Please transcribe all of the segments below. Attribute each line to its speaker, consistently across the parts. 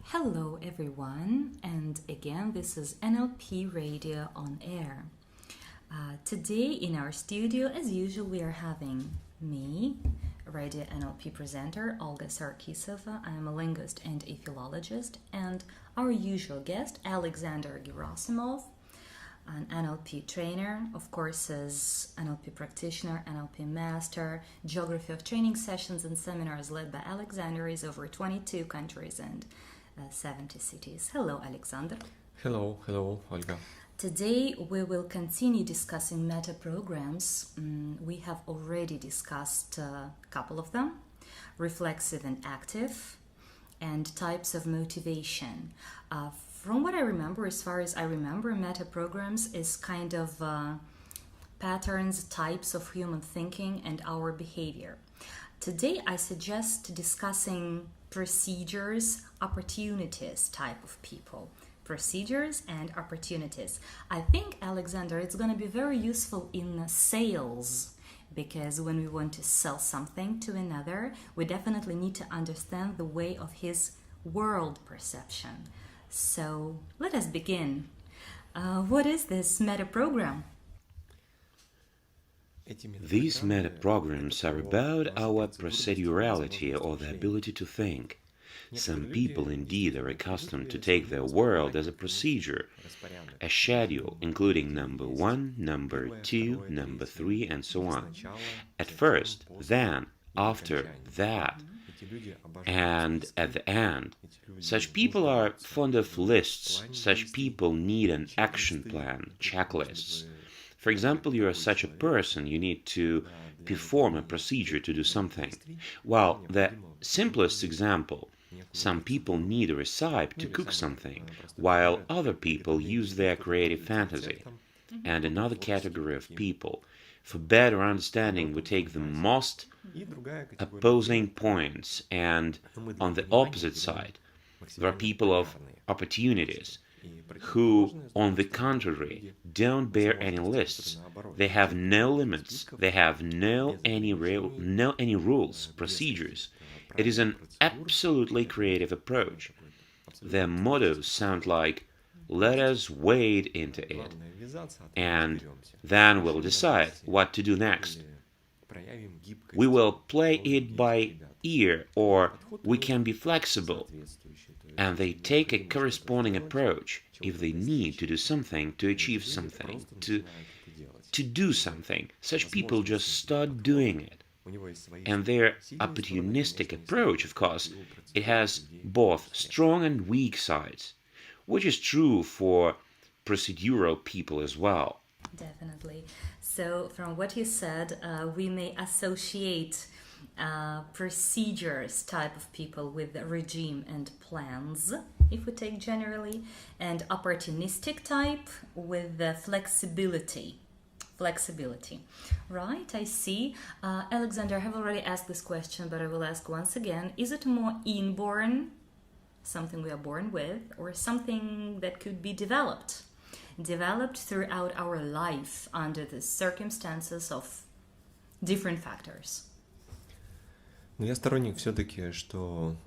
Speaker 1: Hello, everyone, and again, this is NLP Radio on Air. Today, in our studio, as usual, we are having me, Radio NLP presenter Olga Sarkisova. I am a linguist and a philologist, and our usual guest, Alexander Gerasimov, an NLP trainer, of course, as NLP practitioner, NLP master, geography of training sessions and seminars led by Alexander is over 22 countries and 70 cities. Hello, Alexander.
Speaker 2: Hello, Olga.
Speaker 1: Today we will continue discussing metaprograms. We have already discussed a couple of them, reflexive and active, and types of motivation. From what I remember, as far as I remember, metaprograms is kind of patterns, types of human thinking and our behavior. Today I suggest discussing procedures, opportunities type of people. Procedures and opportunities. I think, Alexander, it's going to be very useful in sales, because when we want to sell something to another, we definitely need to understand the way of his world perception. So let us begin. What is this metaprogram?
Speaker 3: These metaprograms are about our procedurality or the ability to think. Some people indeed are accustomed to take their world as a procedure, a schedule including number 1, number 2, number 3, and so on. At first, then, after, that, and at the end. Such people are fond of lists. Such people need an action plan, checklists. For example, you are such a person, you need to perform a procedure to do something. Well, the simplest example, some people need a recipe to cook something, while other people use their creative fantasy. And another category of people, for better understanding, we take the most opposing points, and on the opposite side, there are people of opportunities, who, on the contrary, don't bear any lists. They have no limits. They have no any rules, procedures. It is an absolutely creative approach. Their mottos sound like, "Let us wade into it, and then we'll decide what to do next. We will play it by ear, or we can be flexible." And they take a corresponding approach if they need to do something, to achieve something, to do something. Such people just start doing it. And their opportunistic approach, of course, it has both strong and weak sides, which is true for procedural people as well.
Speaker 1: Definitely. So from what you said, we may associate procedures type of people with regime and plans, if we take generally, and opportunistic type with the flexibility, right? I see. Alexander, I have already asked this question, but I will ask once again. Is it more inborn, something we are born with, or something that could be developed throughout our life under the circumstances of different factors?
Speaker 2: Но я сторонник все-таки, что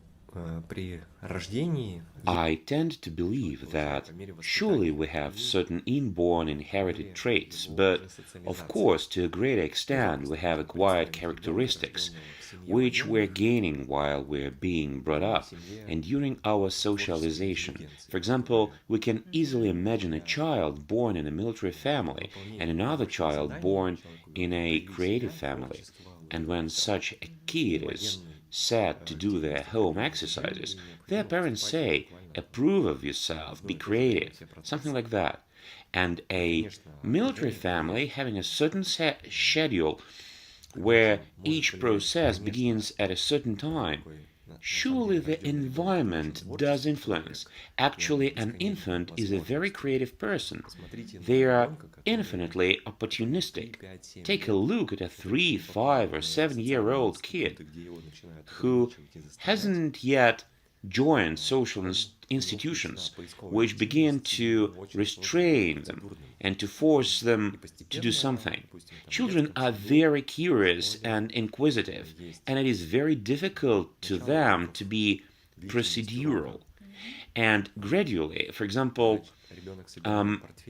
Speaker 2: при рождении...
Speaker 3: I tend to believe that surely we have certain inborn inherited traits, but of course to a great extent we have acquired characteristics which we're gaining while we're being brought up and during our socialization. For example, we can easily imagine a child born in a military family and another child born in a creative family. And when such a kid is set to do their home exercises, their parents say, "Approve of yourself, be creative," something like that. And a military family having a certain schedule where each process begins at a certain time, surely the environment does influence. Actually, an infant is a very creative person. They are infinitely opportunistic. Take a look at a 3, 5, or 7-year-old kid who hasn't yet joined social institutions which begin to restrain them and to force them to do something. Children are very curious and inquisitive, and it is very difficult to them to be procedural. And gradually, for example,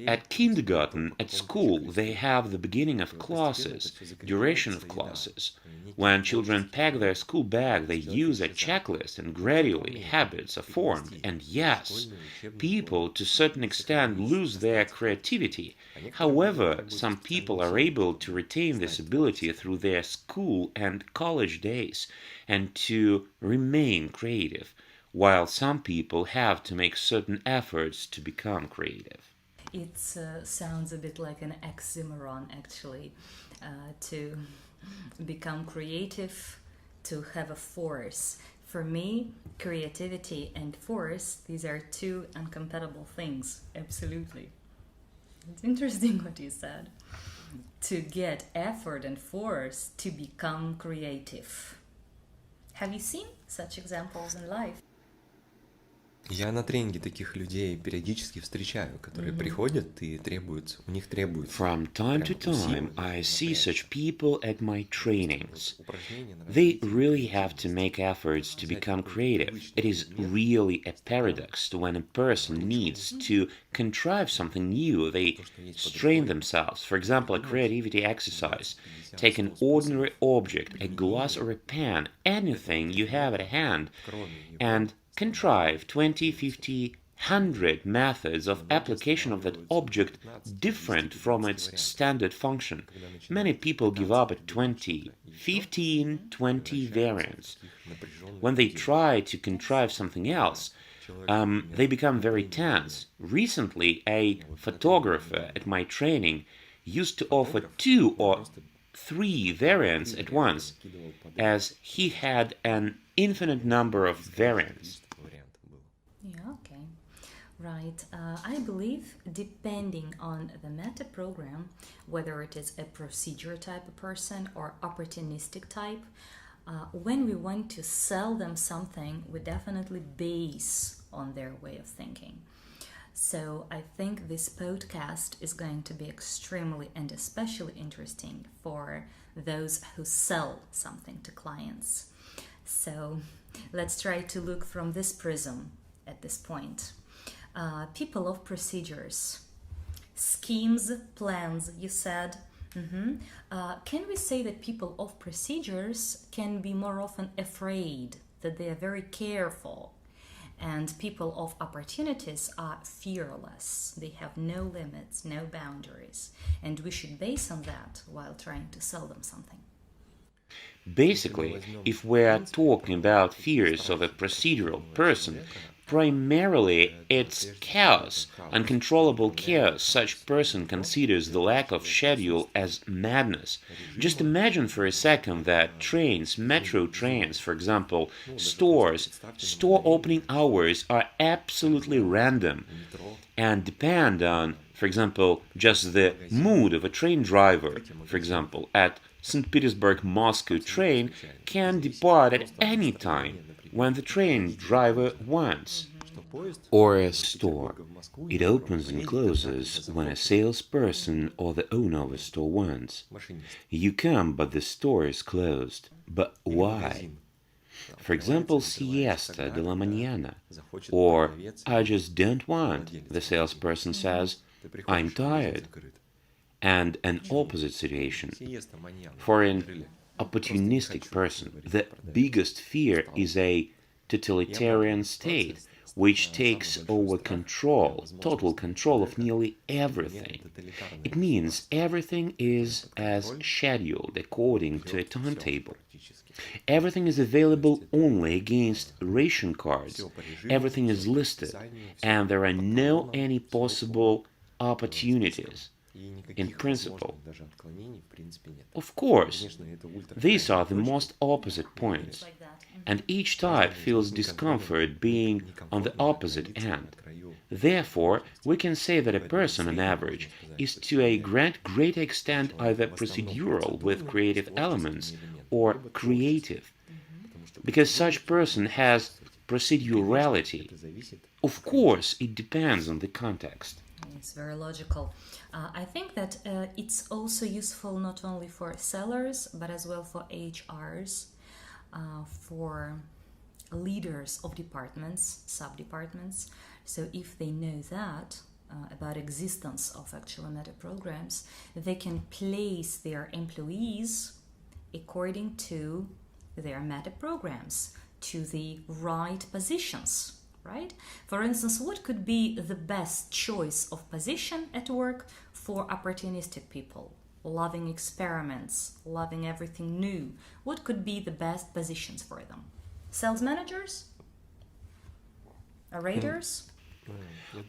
Speaker 3: at kindergarten, at school, they have the beginning of classes, duration of classes. When children pack their school bag, they use a checklist, and gradually habits are formed. And yes, people to a certain extent lose their creativity. However, some people are able to retain this ability through their school and college days and to remain creative, while some people have to make certain efforts to become creative.
Speaker 1: It sounds a bit like an oxymoron, actually, to become creative, to have a force. For me, creativity and force, these are two incompatible things, absolutely. It's interesting what you said. To get effort and force to become creative. Have you seen such examples in life?
Speaker 2: Я на тренинге таких людей периодически встречаю, которые приходят и требуют, у них требуется.
Speaker 3: From time to time, I see such people at my trainings. They really have to make efforts to become creative. It is really a paradox when a person needs to contrive something new. They strain themselves. For example, a creativity exercise. Take an ordinary object, a glass or a pen, anything you have at hand, and contrive 20, 50, 100 methods of application of that object different from its standard function. Many people give up at 20, 15, 20 variants. When they try to contrive something else, they become very tense. Recently, a photographer at my training used to offer 2 or 3 variants at once, as he had an infinite number of variants.
Speaker 1: Yeah, okay. Right. I believe depending on the meta program, whether it is a procedure type of person or opportunistic type, when we want to sell them something, we definitely base on their way of thinking. So I think this podcast is going to be extremely and especially interesting for those who sell something to clients. So let's try to look from this prism at this point. People of procedures, schemes, plans, you said. Can we say that people of procedures can be more often afraid, that they are very careful, and people of opportunities are fearless? They have no limits, no boundaries, and we should base on that while trying to sell them something.
Speaker 3: Basically, if we are talking about fears of a procedural person, primarily it's chaos, uncontrollable chaos. Such person considers the lack of schedule as madness. Just imagine for a second that trains, metro trains, for example, stores, store opening hours are absolutely random and depend on, for example, just the mood of a train driver. For example, at St. Petersburg-Moscow train can depart at any time when the train driver wants. Or a store. It opens and closes when a salesperson or the owner of a store wants. You come, but the store is closed. But why? For example, siesta de la mañana. Or, I just don't want. The salesperson says, I'm tired. And an opposite situation. For an opportunistic person, the biggest fear is a totalitarian state, which takes over control, total control of nearly everything. It means everything is as scheduled according to a timetable. Everything is available only against ration cards. Everything is listed, and there are no any possible opportunities. In principle. Of course, these are the most opposite points, and each type feels discomfort being on the opposite end. Therefore, we can say that a person on average is to a great extent either procedural with creative elements or creative, because such person has procedurality. Of course, it depends on the context.
Speaker 1: It's very logical. I think that it's also useful not only for sellers, but as well for HRs, for leaders of departments, sub-departments. So if they know that about existence of actual metaprograms, they can place their employees according to their metaprograms to the right positions, right? For instance, what could be the best choice of position at work for opportunistic people, loving experiments, loving everything new? What could be the best positions for them? Sales managers? Orators?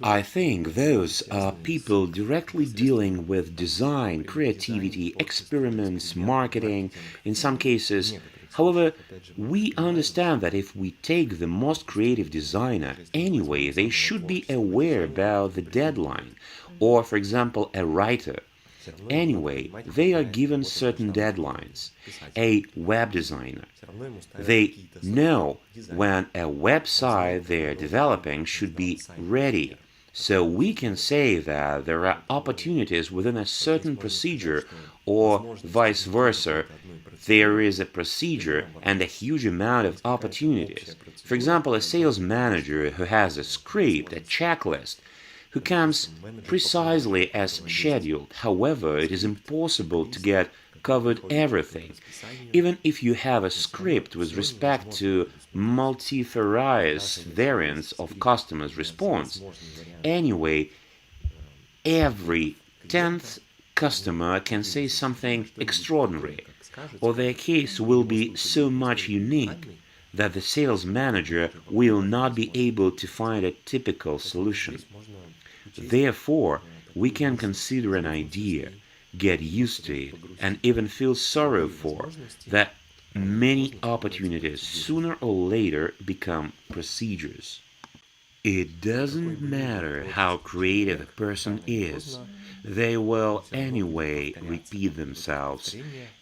Speaker 3: I think those are people directly dealing with design, creativity, experiments, marketing, in some cases. However, we understand that if we take the most creative designer, anyway, they should be aware about the deadline. Or, for example, a writer. Anyway, they are given certain deadlines. A web designer. They know when a website they're developing should be ready. So we can say that there are opportunities within a certain procedure, or vice versa. There is a procedure and a huge amount of opportunities. For example, a sales manager who has a script, a checklist, who comes precisely as scheduled. However, it is impossible to get covered everything. Even if you have a script with respect to multifarious variants of customers' response, anyway, every 10th customer can say something extraordinary, or their case will be so much unique that the sales manager will not be able to find a typical solution. Therefore, we can consider an idea, get used to it, and even feel sorrow for that many opportunities sooner or later become procedures. It doesn't matter how creative a person is, they will anyway repeat themselves,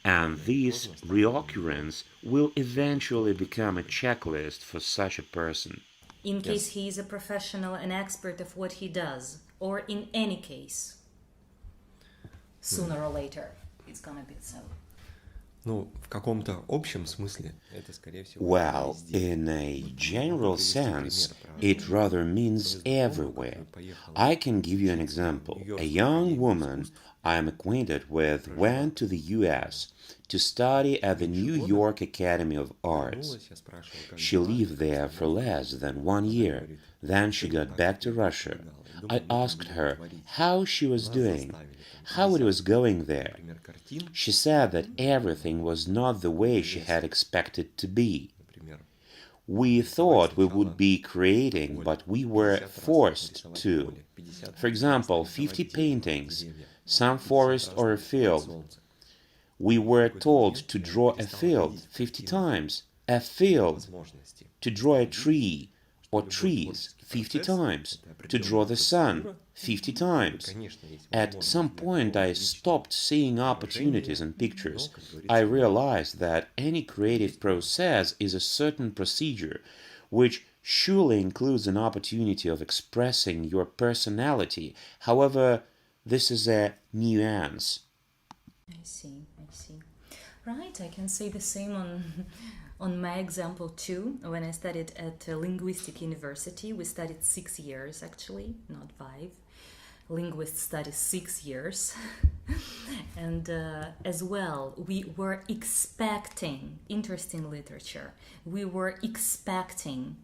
Speaker 3: and this reoccurrence will eventually become a checklist for such a person.
Speaker 1: In case he is a professional and expert of what he does, or in any case, sooner or later, it's gonna be so.
Speaker 2: Ну, в каком-то общем смысле это, скорее всего,
Speaker 3: Well,
Speaker 2: везде.
Speaker 3: in a general sense, it rather means everywhere. I can give you an example. A young woman I am acquainted with went to the US to study at the New York Academy of Arts.
Speaker 2: Я спрашивал, как
Speaker 3: She lived there for less than 1 year. Then she got back to Russia. I asked her how she was doing, how it was going there.
Speaker 2: например, картин,
Speaker 3: She said that everything was not the way she had expected to be.
Speaker 2: например,
Speaker 3: We thought we would be creating, but we were forced to. For example, 50 paintings, some forest or a field. We were told to draw a field 50 times, a field,
Speaker 2: возможности.
Speaker 3: to draw a tree or trees 50 times, to draw the sun 50 times.
Speaker 2: Конечно, есть
Speaker 3: At some point, I stopped seeing opportunities in pictures. I realized that any creative process is a certain procedure, which surely includes an opportunity of expressing your personality. However, this is a nuance.
Speaker 1: I see. Right, I can say the same on my example too. When I studied at a linguistic university, we studied 6 years actually, not 5. Linguists study 6 years. And as well, we were expecting interesting literature. We were expecting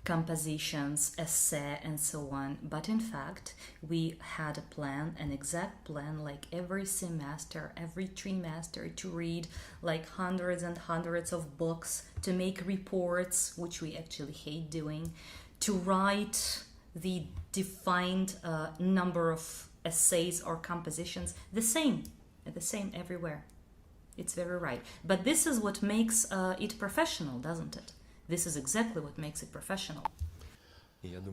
Speaker 1: compositions, essay, and so on. But in fact, we had a plan, an exact plan, like every semester, every trimester, to read like hundreds and hundreds of books, to make reports, which we actually hate doing, to write the defined number of essays or compositions, the same everywhere. It's very right. But this is what makes it professional, doesn't it? This is exactly what makes it professional.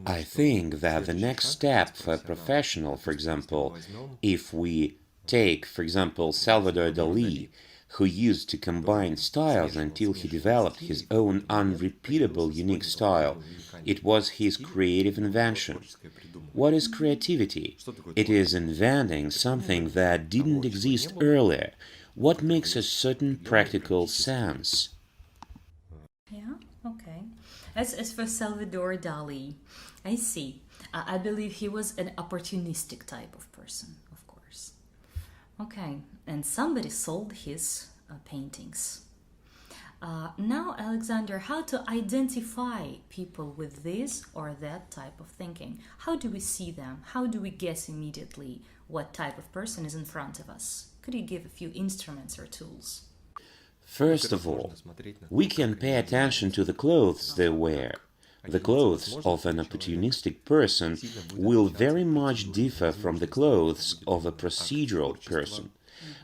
Speaker 3: I think that the next step for a professional, for example, if we take, for example, Salvador Dali, who used to combine styles until he developed his own unrepeatable, unique style, it was his creative invention. What is creativity? It is inventing something that didn't exist earlier. What makes a certain practical sense?
Speaker 1: Yeah, okay. As for Salvador Dali, I see. I believe he was an opportunistic type of person, of course. Okay, and somebody sold his paintings. Now, Alexander, how to identify people with this or that type of thinking? How do we see them? How do we guess immediately what type of person is in front of us? Could you give a few instruments or tools?
Speaker 3: First of all, we can pay attention to the clothes they wear. The clothes of an opportunistic person will very much differ from the clothes of a procedural person.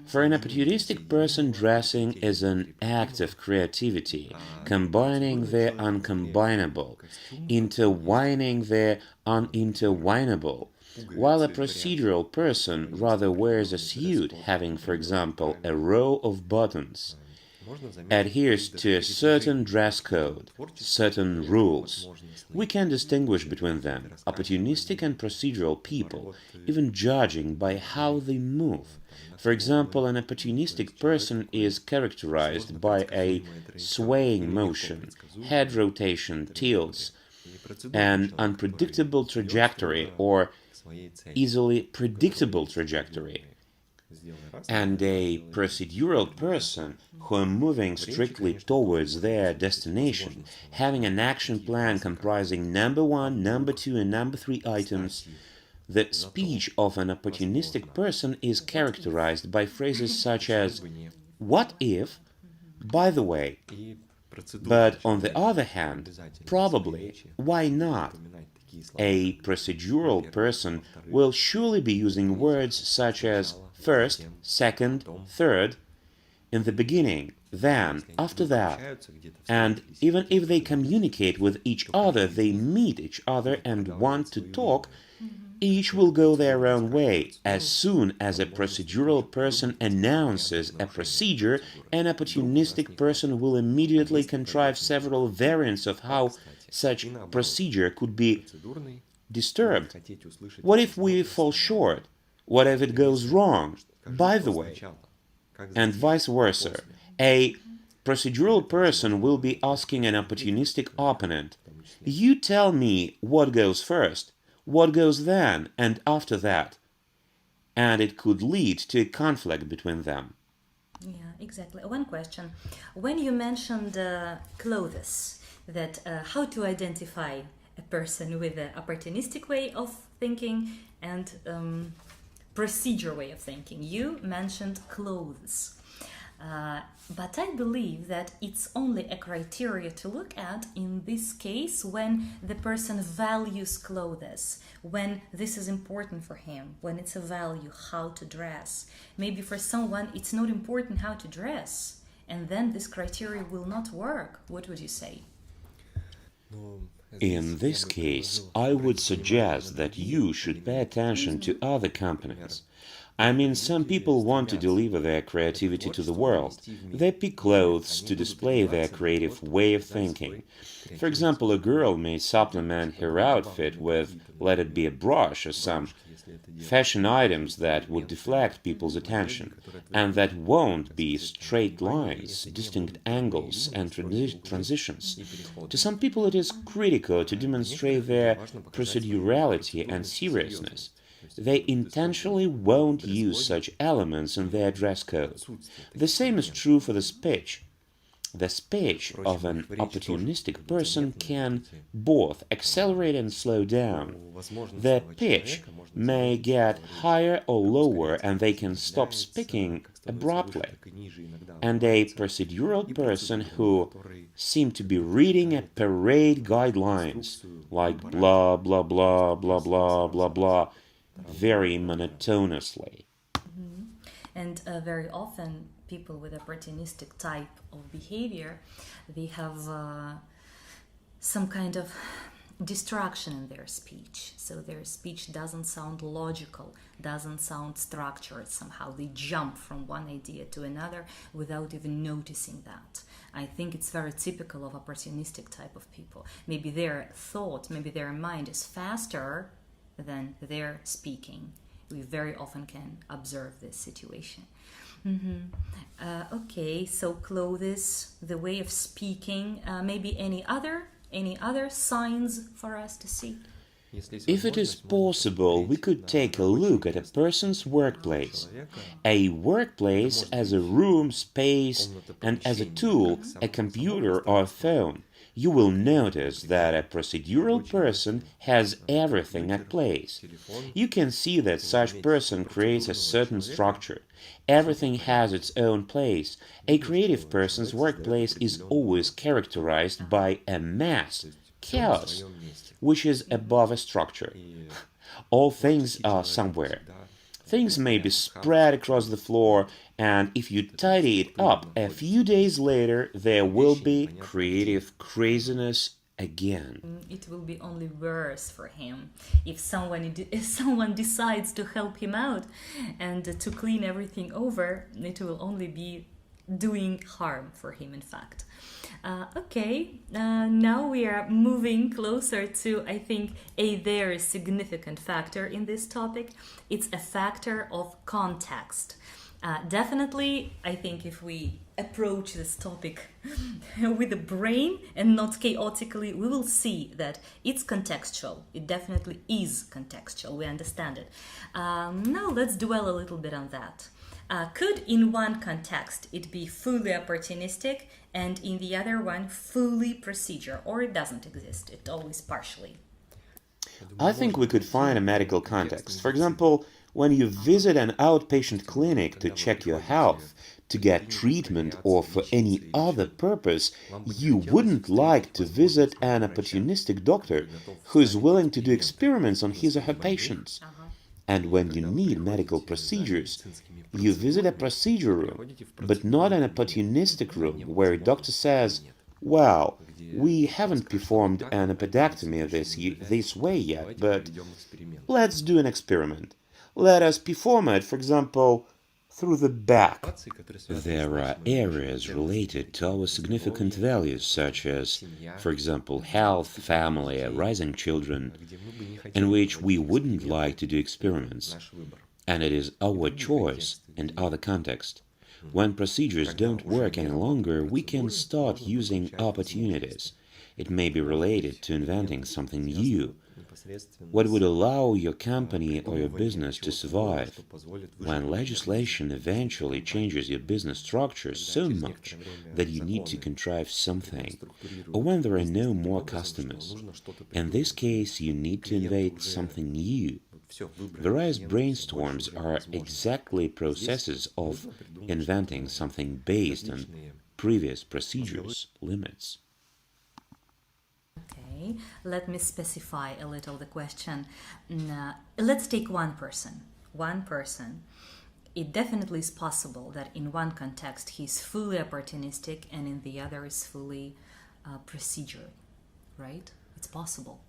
Speaker 3: For an opportunistic person, dressing is an act of creativity, combining the uncombinable, intertwining the unintertwinable, while a procedural person rather wears a suit having, for example, a row of buttons, adheres to a certain dress code, certain rules. We can distinguish between them, opportunistic and procedural people, even judging by how they move. For example, an opportunistic person is characterized by a swaying motion, head rotation, tilts, an unpredictable trajectory or easily predictable trajectory. And a procedural person who are moving strictly towards their destination, having an action plan comprising number 1, number 2, and number 3 items. The speech of an opportunistic person is characterized by phrases such as, "What if?" "By the way." But on the other hand, probably, "Why not?" A procedural person will surely be using words such as first, second, third, in the beginning, then, after that. And even if they communicate with each other, they meet each other and want to talk, each will go their own way. As soon as a procedural person announces a procedure, an opportunistic person will immediately contrive several variants of how such procedure could be disturbed. What if we fall short? What if it goes wrong? By the way, and vice versa. A procedural person will be asking an opportunistic opponent, "You tell me what goes first, what goes then, and after that." And it could lead to a conflict between them.
Speaker 1: Yeah, exactly. One question. When you mentioned clothes, that how to identify a person with an opportunistic way of thinking and procedure way of thinking, you mentioned clothes. But I believe that it's only a criteria to look at in this case when the person values clothes, when this is important for him, when it's a value, how to dress. Maybe for someone it's not important how to dress, and then this criteria will not work. What would you say?
Speaker 3: In this case, I would suggest that you should pay attention to other components. I mean, some people want to deliver their creativity to the world. They pick clothes to display their creative way of thinking. For example, a girl may supplement her outfit with, let it be a brush or some fashion items that would deflect people's attention, and that won't be straight lines, distinct angles, and transitions. To some people it is critical to demonstrate their procedurality and seriousness. They intentionally won't use such elements in their dress code. The same is true for the speech. The speech of an opportunistic person can both accelerate and slow down. Their pitch may get higher or lower, and they can stop speaking abruptly. And a procedural person who seems to be reading a parade guidelines, like blah, blah, blah, blah, blah, blah, blah, very monotonously.
Speaker 1: And very often people with opportunistic type of behavior, they have some kind of distraction in their speech. So their speech doesn't sound logical, doesn't sound structured somehow. They jump from one idea to another without even noticing that. I think it's very typical of opportunistic type of people. Maybe their thought, maybe their mind is faster than their speaking. We very often can observe this situation. Okay, so clothes, the way of speaking, maybe any other Any other signs for us to see?
Speaker 3: If it is possible, we could take a look at a person's workplace. A workplace as a room, space, and as a tool, a computer or a phone. You will notice that a procedural person has everything at place. You can see that such person creates a certain structure. Everything has its own place. A creative person's workplace is always characterized by a mess, chaos, which is above a structure. All things are somewhere. Things may be spread across the floor, and if you tidy it up, a few days later there will be creative craziness again.
Speaker 1: It will be only worse for him if someone decides to help him out and to clean everything over. It will only be doing harm for him, in fact. Now we are moving closer to, I think, a very significant factor in this topic. It's a factor of context. Definitely, I think if we approach this topic with the brain and not chaotically, we will see that it's contextual. It definitely is contextual. We understand it. Now let's dwell a little bit on that. Could in one context it be fully opportunistic and in the other one fully procedure, or it doesn't exist, it's always partially?
Speaker 3: I think we could find a medical context. For example, when you visit an outpatient clinic to check your health, to get treatment, or for any other purpose, you wouldn't like to visit an opportunistic doctor who is willing to do experiments on his or her patients. And when you need medical procedures, you visit a procedure room, but not an opportunistic room where a doctor says, well, we haven't performed an appendectomy this way yet, but let's do an experiment. Let us perform it, for example, through the back. There are areas related to our significant values, such as, for example, health, family, raising children, in which we wouldn't like to do experiments. And it is our choice and other context. When procedures don't work any longer, we can start using opportunities. It may be related to inventing something new. What would allow your company or your business to survive? When legislation eventually changes your business structure so much that you need to contrive something, or when there are no more customers. In this case, you need to invent something new. Various brainstorms are exactly processes of inventing something based on previous procedures' limits.
Speaker 1: Okay, let me specify a little the question. Let's take one person. One person. It definitely is possible that in one context he's fully opportunistic and in the other is fully procedure, right? It's possible.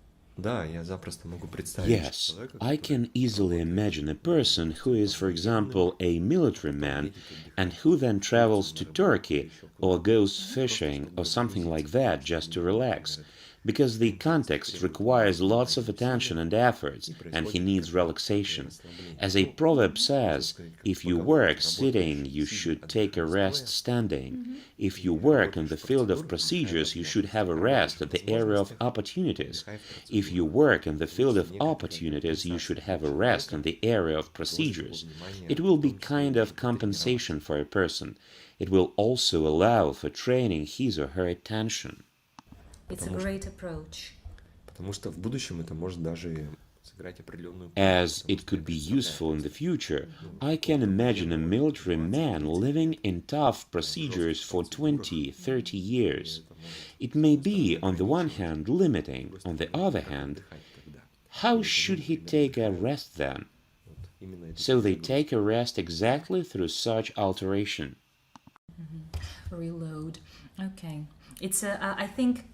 Speaker 3: Yes, I can easily imagine a person who is, for example, a military man and who then travels to Turkey or goes fishing or something like that just to relax, because the context requires lots of attention and efforts, and he needs relaxation. As a proverb says, if you work sitting, you should take a rest standing. If you work in the field of procedures, you should have a rest at the area of opportunities. If you work in the field of opportunities, you should have a rest in the area of procedures. It will be kind of compensation for a person. It will also allow for training his or her attention.
Speaker 1: It's a great approach.
Speaker 3: As it could be useful in the future, I can imagine a military man living in tough procedures for 20, 30 years. It may be, on the one hand, limiting. On the other hand, how should he take a rest then? So they take a rest exactly through such alteration.
Speaker 1: Reload. Okay. It's I think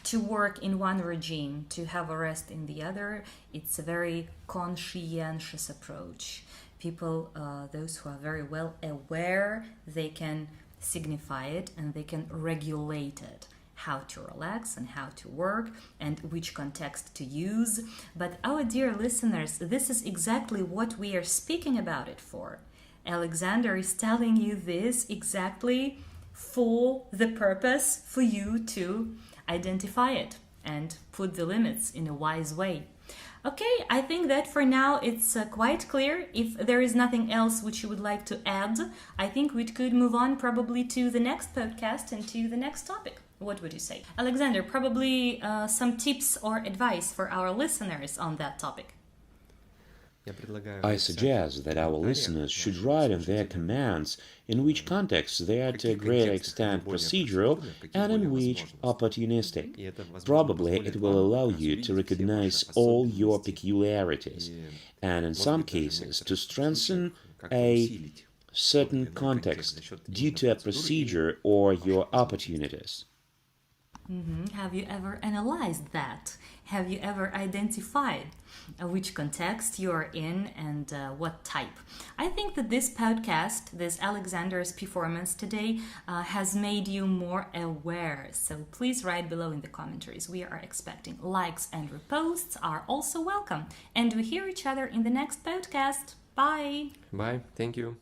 Speaker 1: to work in one regime, to have a rest in the other, it's a very conscientious approach. People, those who are very well aware, they can signify it and they can regulate it, how to relax and how to work and which context to use. But our dear listeners, this is exactly what we are speaking about it for. Alexander is telling you this exactly for the purpose for you to identify it, and put the limits in a wise way. Okay, I think that for now it's quite clear. If there is nothing else which you would like to add, I think we could move on probably to the next podcast and to the next topic. What would you say? Alexander, probably some tips or advice for our listeners on that topic.
Speaker 3: I suggest that our listeners should write in their comments in which contexts they are to a great extent procedural and in which opportunistic. Probably it will allow you to recognize all your peculiarities and in some cases to strengthen a certain context due to a procedure or your opportunities.
Speaker 1: Have you ever analyzed that? Have you ever identified which context you're in and what type? I think that this podcast, this Alexander's performance today, has made you more aware. So please write below in the commentaries. We are expecting likes and reposts are also welcome. And we hear each other in the next podcast. Bye!
Speaker 2: Bye, thank you.